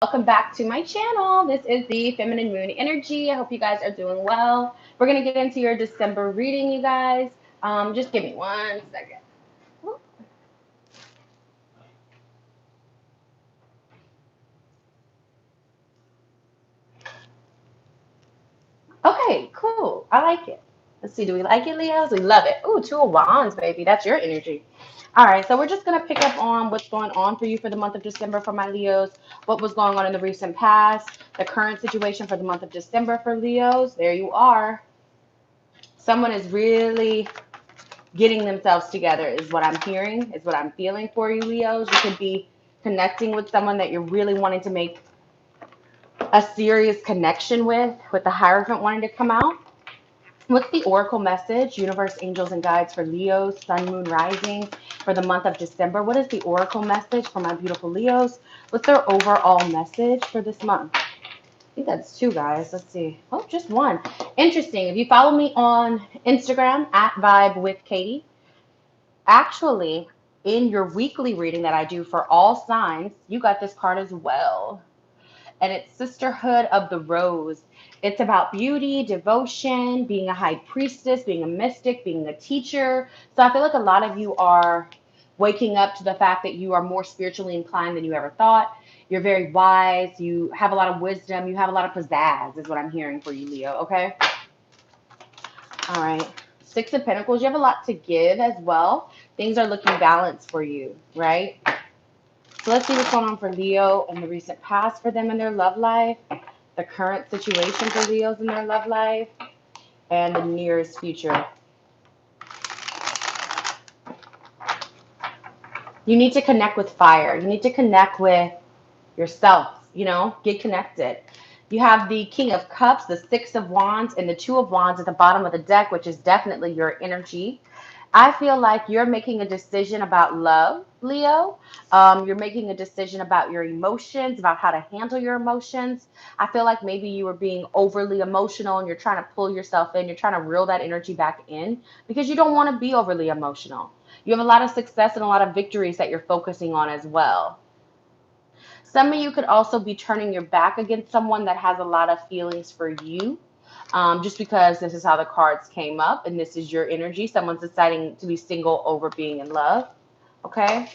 Welcome back to my channel. This is the Feminine Moon Energy. I hope you guys are doing well. We're going to get into your December reading, you guys. Just give me 1 second. Okay, cool. I like it. Let's see. Do we like it, Leos? We love it. Ooh, Two of Wands, baby. That's your energy. All right, so we're just going to pick up on what's going on for you for the month of December for my Leos, what was going on in the recent past, the current situation for the month of December for Leos. There you are. Someone is really getting themselves together is what I'm hearing, is what I'm feeling for you, Leos. You could be connecting with someone that you're really wanting to make a serious connection with the Hierophant wanting to come out. What's the Oracle message, universe, angels, and guides for Leos, sun, moon, rising for the month of December? What is the Oracle message for my beautiful Leos? What's their overall message for this month? I think that's two, guys. Let's see. Oh, just one. Interesting. If you follow me on Instagram at Vibe with Katie, actually, in your weekly reading that I do for all signs, you got this card as well. And it's Sisterhood of the Rose. It's about beauty, devotion, being a high priestess, being a mystic, being a teacher. So I feel like a lot of you are waking up to the fact that you are more spiritually inclined than you ever thought. You're very wise. You have a lot of wisdom. You have a lot of pizzazz, is what I'm hearing for you, Leo. Okay? All right. Six of Pentacles. You have a lot to give as well. Things are looking balanced for you, right? So let's see what's going on for Leo in the recent past for them in their love life, the current situation for Leos in their love life, and the nearest future. You need to connect with fire. You need to connect with yourself, get connected. You have the King of Cups, the Six of Wands, and the Two of Wands at the bottom of the deck, which is definitely your energy. I feel like you're making a decision about love, Leo. You're making a decision about your emotions, about how to handle your emotions. I feel like maybe you were being overly emotional and you're trying to pull yourself in. You're trying to reel that energy back in because you don't want to be overly emotional. You have a lot of success and a lot of victories that you're focusing on as well. Some of you could also be turning your back against someone that has a lot of feelings for you. Just because this is how the cards came up and this is your energy. Someone's deciding to be single over being in love. Okay,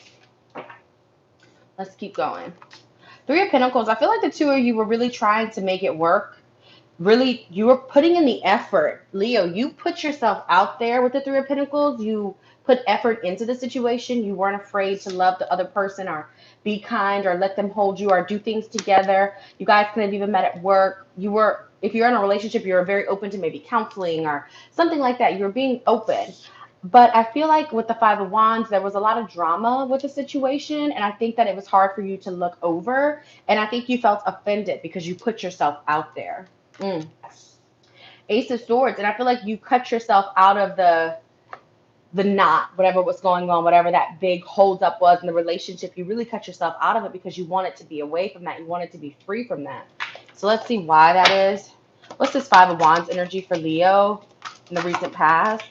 let's keep going. Three of Pentacles. I feel like the two of you were really trying to make it work. Really, you were putting in the effort. Leo, you put yourself out there with the Three of Pentacles. You put effort into the situation. You weren't afraid to love the other person or be kind or let them hold you or do things together. You guys could have even met at work. If you're in a relationship, you were very open to maybe counseling or something like that. You were being open. But I feel like with the Five of Wands, there was a lot of drama with the situation. And I think that it was hard for you to look over. And I think you felt offended because you put yourself out there. Mm. Ace of Swords, and I feel like you cut yourself out of the knot, whatever was going on, whatever that big hold up was in the relationship. You really cut yourself out of it because you wanted to be away from that. You wanted to be free from that. So let's see why that is. What's this Five of Wands energy for Leo in the recent past?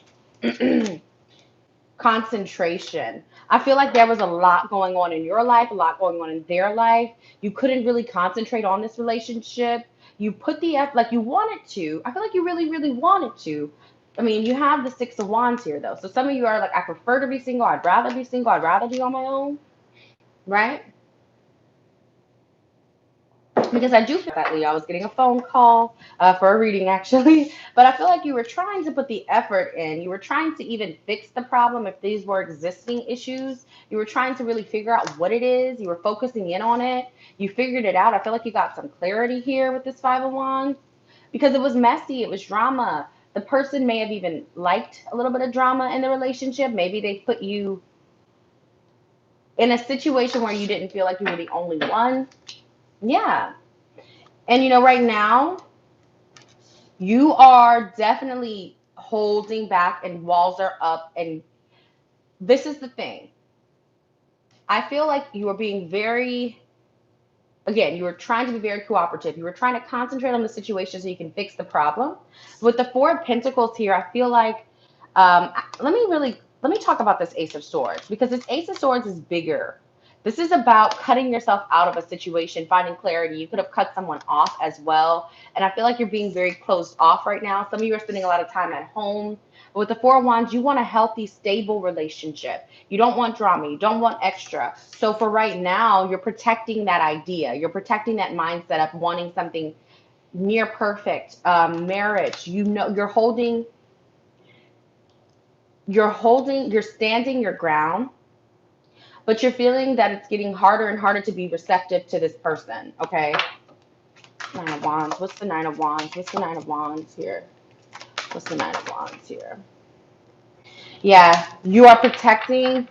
Concentration. I feel like there was a lot going on in your life, a lot going on in their life. You couldn't really concentrate on this relationship. You put the effort, like you wanted to. I feel like you really, really wanted to. I mean, you have the Six of Wands here, though. So some of you are like, I prefer to be single. I'd rather be single. I'd rather be on my own, right? Because I do feel that, Leo. I was getting a phone call for a reading, actually. But I feel like you were trying to put the effort in. You were trying to even fix the problem if these were existing issues. You were trying to really figure out what it is. You were focusing in on it. You figured it out. I feel like you got some clarity here with this Five of Wands because it was messy. It was drama. The person may have even liked a little bit of drama in the relationship. Maybe they put you in a situation where you didn't feel like you were the only one. Yeah. And right now, you are definitely holding back and walls are up. And this is the thing. I feel like you are being very, again, you were trying to be very cooperative. You were trying to concentrate on the situation so you can fix the problem. With the Four of Pentacles here, I feel like, let me talk about this Ace of Swords because this Ace of Swords is bigger This is about cutting yourself out of a situation, finding clarity. You could have cut someone off as well. And I feel like you're being very closed off right now. Some of you are spending a lot of time at home. But with the Four of Wands, you want a healthy, stable relationship. You don't want drama. You don't want extra. So for right now, you're protecting that idea. You're protecting that mindset of wanting something near perfect, marriage. You know, you're standing your ground, but you're feeling that it's getting harder and harder to be receptive to this person. Okay. Nine of Wands. What's the Nine of Wands? What's the Nine of Wands here? What's the Nine of Wands here? Yeah, you are protecting.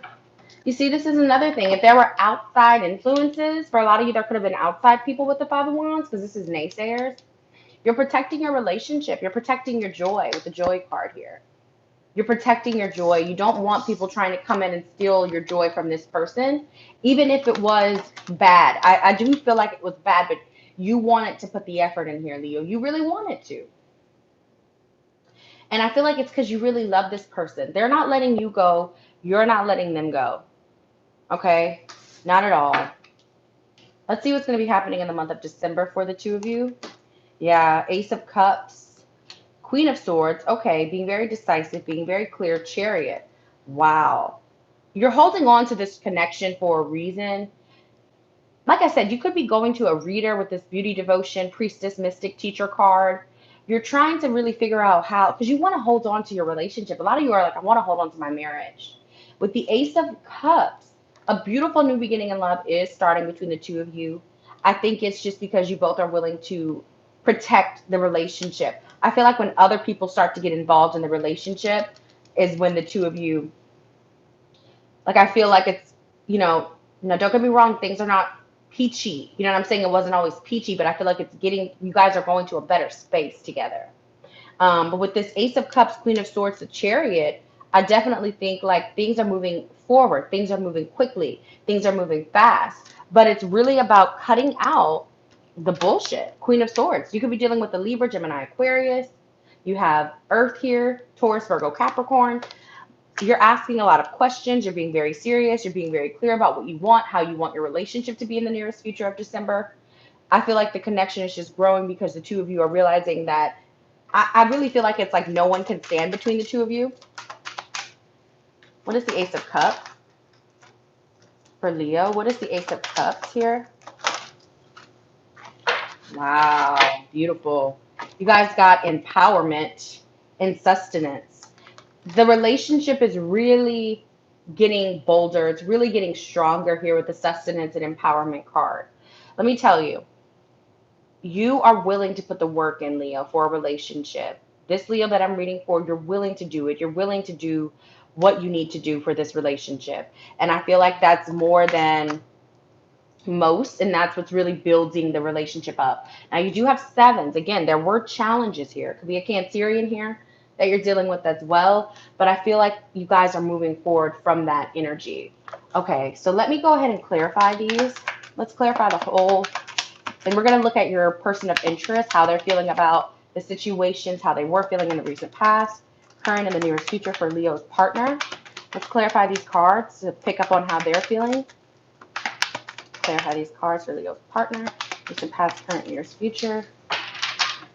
You see, this is another thing. If there were outside influences, for a lot of you, there could have been outside people with the Five of Wands, because this is naysayers. You're protecting your relationship. You're protecting your joy with the Joy card here. You're protecting your joy. You don't want people trying to come in and steal your joy from this person, even if it was bad. I do feel like it was bad, but you wanted to put the effort in here, Leo. You really wanted to. And I feel like it's because you really love this person. They're not letting you go. You're not letting them go. Okay? Not at all. Let's see what's going to be happening in the month of December for the two of you. Yeah, Ace of Cups, Queen of Swords. Okay, being very decisive, being very clear. Chariot. Wow. You're holding on to this connection for a reason. Like I said, you could be going to a reader with this beauty devotion, priestess, mystic, teacher card. You're trying to really figure out how, because you want to hold on to your relationship. A lot of you are like, I want to hold on to my marriage. With the Ace of Cups, a beautiful new beginning in love is starting between the two of you. I think it's just because you both are willing to protect the relationship. I feel like when other people start to get involved in the relationship is when the two of you, like, I feel like it's, no, don't get me wrong, things are not peachy. You know what I'm saying? It wasn't always peachy, but I feel like it's getting, you guys are going to a better space together. But with this Ace of Cups, Queen of Swords, the Chariot, I definitely think like things are moving forward, things are moving quickly, things are moving fast. But it's really about cutting out the bullshit. Queen of Swords. You could be dealing with the Libra, Gemini, Aquarius. You have Earth here, Taurus, Virgo, Capricorn. You're asking a lot of questions. You're being very serious. You're being very clear about what you want, how you want your relationship to be in the nearest future of December. I feel like the connection is just growing because the two of you are realizing that I really feel like it's like no one can stand between the two of you. What is the Ace of Cups for Leo? What is the Ace of Cups here? Wow, beautiful. You guys got empowerment and sustenance. The relationship is really getting bolder. It's really getting stronger here with the sustenance and empowerment card. Let me tell you, you are willing to put the work in, Leo, for a relationship. This Leo that I'm reading for, you're willing to do it. You're willing to do what you need to do for this relationship. And I feel like that's more than most, and that's what's really building the relationship up. Now, you do have sevens. Again, there were challenges here. Could be a Cancerian here that you're dealing with as well. But I feel like you guys are moving forward from that energy. Okay, so let me go ahead and clarify these. Let's clarify the whole. And we're going to look at your person of interest, how they're feeling about the situations, how they were feeling in the recent past, current, and the nearest future for Leo's partner. Let's clarify these cards to pick up on how they're feeling. Clarify these cards for Leo's partner, recent past, current, nearest future.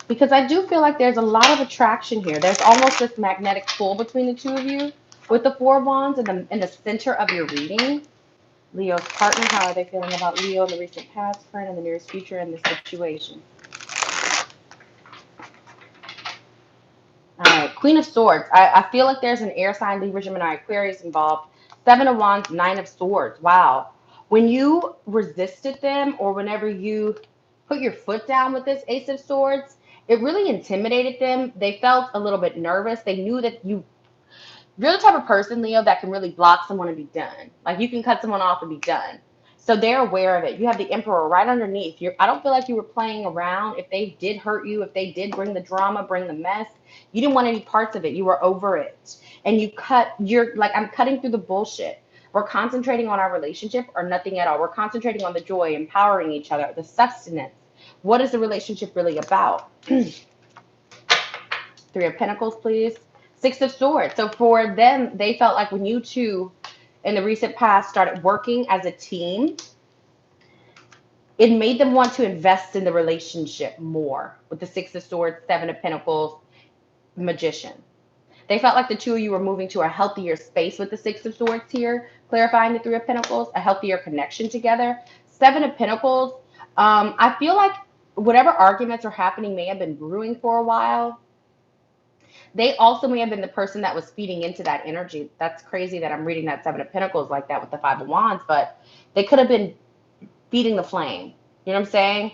Because I do feel like there's a lot of attraction here. There's almost this magnetic pull between the two of you with the Four of Wands in the center of your reading. Leo's partner, how are they feeling about Leo in the recent past, current, and the nearest future in this situation? All right, Queen of Swords. I feel like there's an air sign, Libra, Gemini, Aquarius involved. Seven of Wands, Nine of Swords. Wow. When you resisted them or whenever you put your foot down with this Ace of Swords, it really intimidated them. They felt a little bit nervous. They knew that you're the type of person, Leo, that can really block someone and be done. Like you can cut someone off and be done. So they're aware of it. You have the Emperor right underneath. I don't feel like you were playing around. If they did hurt you, if they did bring the drama, bring the mess, you didn't want any parts of it. You were over it. And you're like, I'm cutting through the bullshit. We're concentrating on our relationship or nothing at all. We're concentrating on the joy, empowering each other, the sustenance. What is the relationship really about? Three of Pentacles, please. Six of Swords. So for them, they felt like when you two in the recent past started working as a team, it made them want to invest in the relationship more with the Six of Swords, Seven of Pentacles, Magician. They felt like the two of you were moving to a healthier space with the Six of Swords here, clarifying the Three of Pentacles, a healthier connection together. Seven of Pentacles, I feel like whatever arguments are happening may have been brewing for a while. They also may have been the person that was feeding into that energy. That's crazy that I'm reading that Seven of Pentacles like that with the Five of Wands, but they could have been feeding the flame. You know what I'm saying?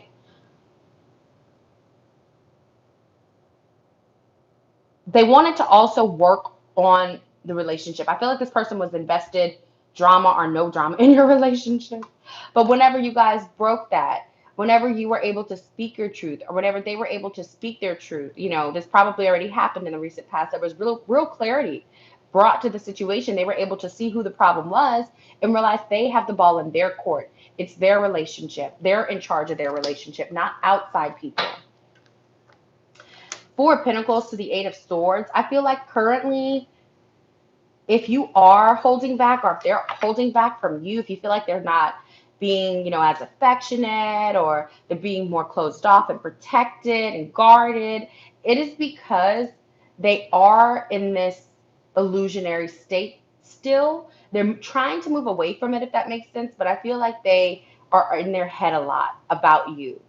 They wanted to also work on the relationship. I feel like this person was invested, drama or no drama, in your relationship. But whenever you guys broke that, whenever you were able to speak your truth, or whenever they were able to speak their truth, this probably already happened in the recent past. There was real clarity brought to the situation. They were able to see who the problem was and realize they have the ball in their court. It's their relationship. They're in charge of their relationship, not outside people. Four of Pentacles to the Eight of Swords. I feel like currently, if you are holding back, or if they're holding back from you, if you feel like they're not being, as affectionate, or they're being more closed off and protected and guarded, it is because they are in this illusionary state still. They're trying to move away from it, if that makes sense, but I feel like they are in their head a lot about you.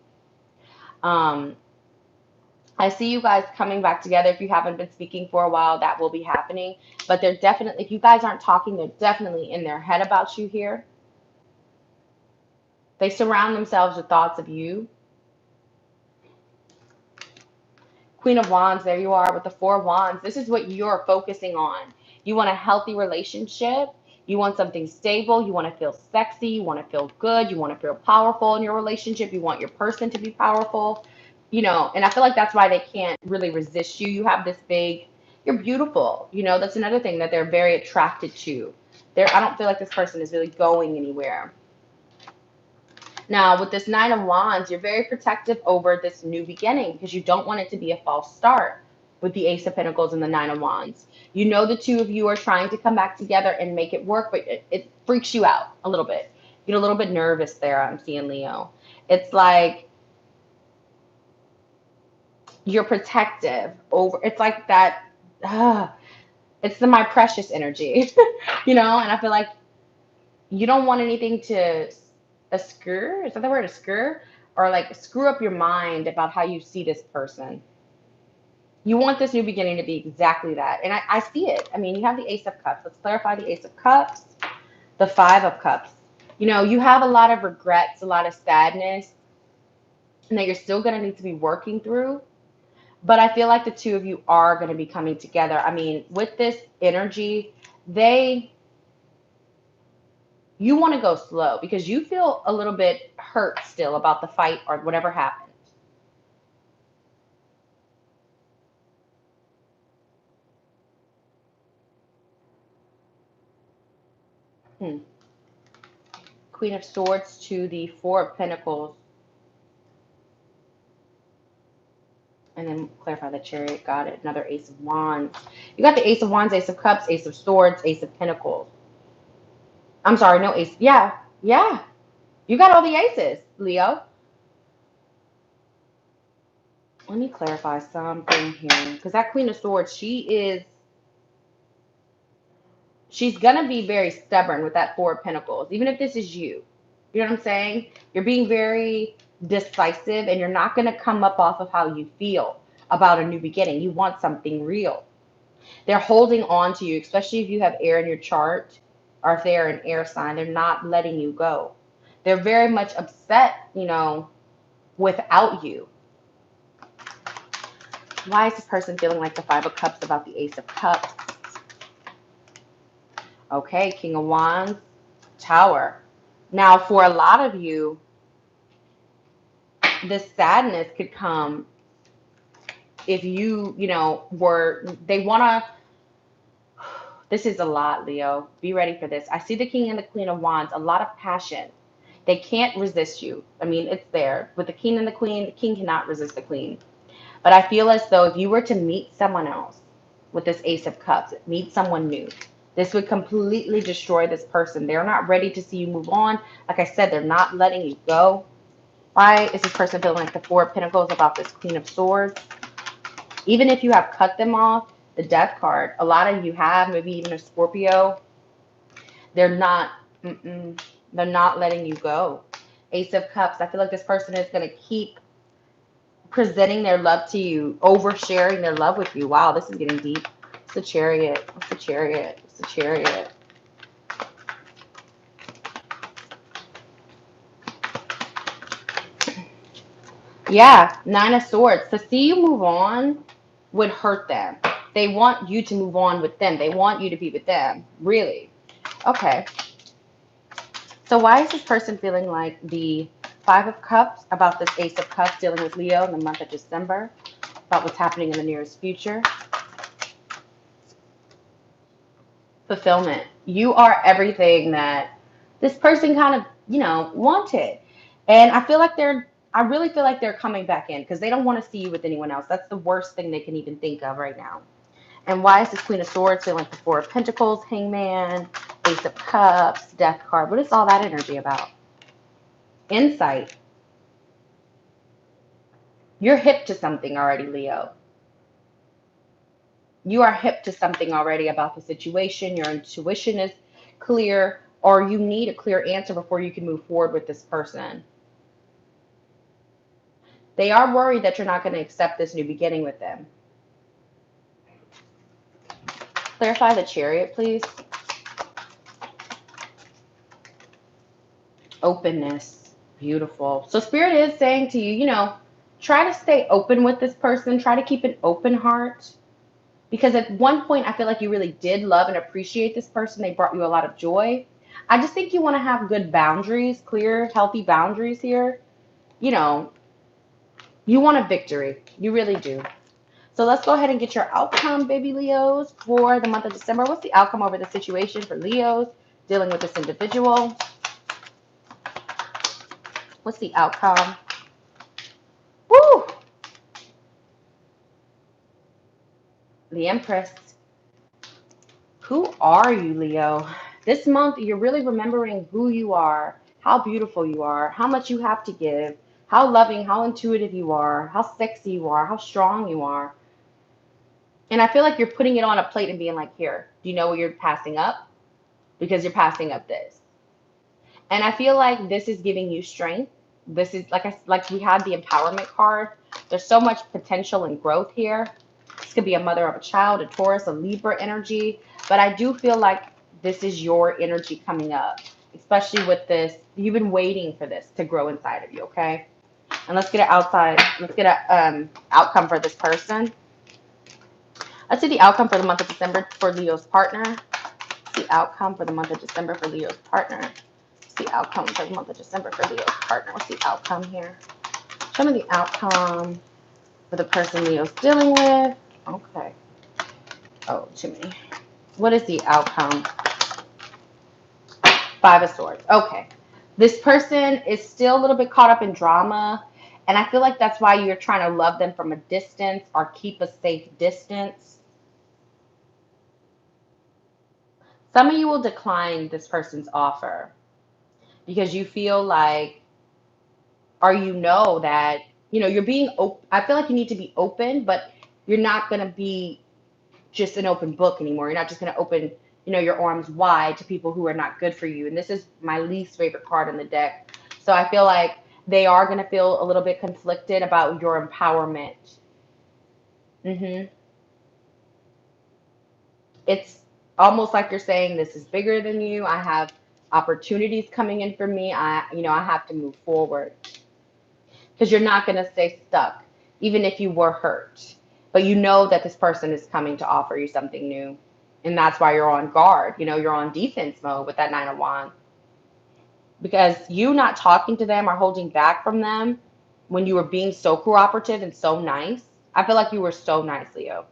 I see you guys coming back together. If you haven't been speaking for a while, that will be happening. But they're definitely, if you guys aren't talking, they're definitely in their head about you here. They surround themselves with thoughts of you. Queen of Wands, there you are with the Four of Wands. This is what you're focusing on. You want a healthy relationship. You want something stable. You want to feel sexy. You want to feel good. You want to feel powerful in your relationship. You want your person to be powerful. And I feel like that's why they can't really resist you. You have this big, you're beautiful. That's another thing that they're very attracted to. I don't feel like this person is really going anywhere. Now, with this Nine of Wands, you're very protective over this new beginning because you don't want it to be a false start with the Ace of Pentacles and the Nine of Wands. The two of you are trying to come back together and make it work, but it freaks you out a little bit. You get a little bit nervous there, I'm seeing, Leo. It's like you're protective over, it's like that, it's the my precious energy, and I feel like you don't want anything to screw, is that the word, screw? Or like screw up your mind about how you see this person. You want this new beginning to be exactly that. And I see it. I mean, you have the Ace of Cups. Let's clarify the Ace of Cups, the Five of Cups. You have a lot of regrets, a lot of sadness, and that you're still going to need to be working through. But I feel like the two of you are going to be coming together. I mean, with this energy, you want to go slow because you feel a little bit hurt still about the fight or whatever happened. Queen of Swords to the Four of Pentacles. And then clarify the Chariot. Got it. Another Ace of Wands. You got the Ace of Wands, Ace of Cups, Ace of Swords, Ace of Pentacles. I'm sorry, no Ace. Yeah. You got all the aces, Leo. Let me clarify something here. Because that Queen of Swords, she's going to be very stubborn with that Four of Pentacles. Even if this is you. You know what I'm saying? You're being very decisive and you're not going to come up off of how you feel about a new beginning. You want something real. They're holding on to you, especially if you have air in your chart or if they're an air sign. They're not letting you go. They're very much upset, without you. Why is this person feeling like the Five of Cups about the Ace of Cups? Okay, King of Wands, Tower. Now, for a lot of you, this sadness could come if you, they want to, this is a lot, Leo. Be ready for this. I see the King and the Queen of Wands, a lot of passion. They can't resist you. I mean, it's there. With the King and the King cannot resist the Queen. But I feel as though if you were to meet someone else with this Ace of Cups, meet someone new, This would completely destroy this person. They're not ready to see you move on. Like I said, they're not letting you go. Why is this person feeling like the Four of Pentacles about this Queen of Swords? Even if you have cut them off, the Death card, a lot of you have, maybe even a Scorpio, they're not, they're not letting you go. Ace of Cups, I feel like this person is going to keep presenting their love to you, oversharing their love with you. Wow, this is getting deep. It's the Chariot. What's the Chariot? It's the Chariot. Yeah, Nine of Swords. To see you move on would hurt them. They want you to move on with them. They want you to be with them. Really. Okay. So why is this person feeling like the Five of Cups about this Ace of Cups dealing with Leo in the month of December, about what's happening in the nearest future? Fulfillment. You are everything that this person kind of, wanted. And I really feel like they're coming back in because they don't want to see you with anyone else. That's the worst thing they can even think of right now. And why is this Queen of Swords feeling like the Four of Pentacles, Hangman, Ace of Cups, Death card? What is all that energy about? Insight. You're hip to something already, Leo. You are hip to something already about the situation. Your intuition is clear, or you need a clear answer before you can move forward with this person. They are worried that you're not going to accept this new beginning with them. Clarify the Chariot, please. Openness. Beautiful. So Spirit is saying to you, try to stay open with this person. Try to keep an open heart. Because at one point, I feel like you really did love and appreciate this person. They brought you a lot of joy. I just think you want to have good boundaries, clear, healthy boundaries here. You want a victory. You really do. So let's go ahead and get your outcome, baby Leos, for the month of December. What's the outcome over the situation for Leos dealing with this individual? What's the outcome? Woo! The Empress. Who are you, Leo? This month, you're really remembering who you are, how beautiful you are, how much you have to give, how loving, how intuitive you are, how sexy you are, how strong you are. And I feel like you're putting it on a plate and being like, here, do you know what you're passing up? Because you're passing up this. And I feel like this is giving you strength. This is like we had the empowerment card. There's so much potential and growth here. This could be a mother of a child, a Taurus, a Libra energy. But I do feel like this is your energy coming up, especially with this. You've been waiting for this to grow inside of you, okay? And let's get it outside. Let's get an outcome for this person. Let's see the outcome for the month of December for Leo's partner. The outcome for the month of December for Leo's partner. What's the outcome for the month of December for Leo's partner? What's the outcome here? Show me the outcome for the person Leo's dealing with. Okay. Oh, too many. What is the outcome? Five of Swords. Okay. This person is still a little bit caught up in drama. And I feel like that's why you're trying to love them from a distance or keep a safe distance. Some of you will decline this person's offer because you feel like, or that, you're being open. I feel like you need to be open, but you're not going to be just an open book anymore. You're not just going to open, your arms wide to people who are not good for you. And this is my least favorite card in the deck. So I feel like they are going to feel a little bit conflicted about your empowerment. It's almost like you're saying, this is bigger than you. I have opportunities coming in for me. I have to move forward. Because you're not going to stay stuck, even if you were hurt. But you know that this person is coming to offer you something new. And that's why you're on guard. You're on defense mode with that Nine of Wands. Because you not talking to them or holding back from them when you were being so cooperative and so nice. I feel like you were so nice, Leo.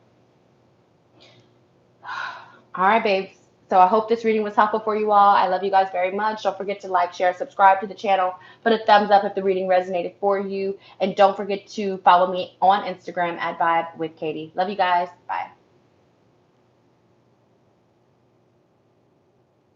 All right, babes. So I hope this reading was helpful for you all. I love you guys very much. Don't forget to like, share, subscribe to the channel. Put a thumbs up if the reading resonated for you. And don't forget to follow me on Instagram at Vibe with Katie. Love you guys. Bye.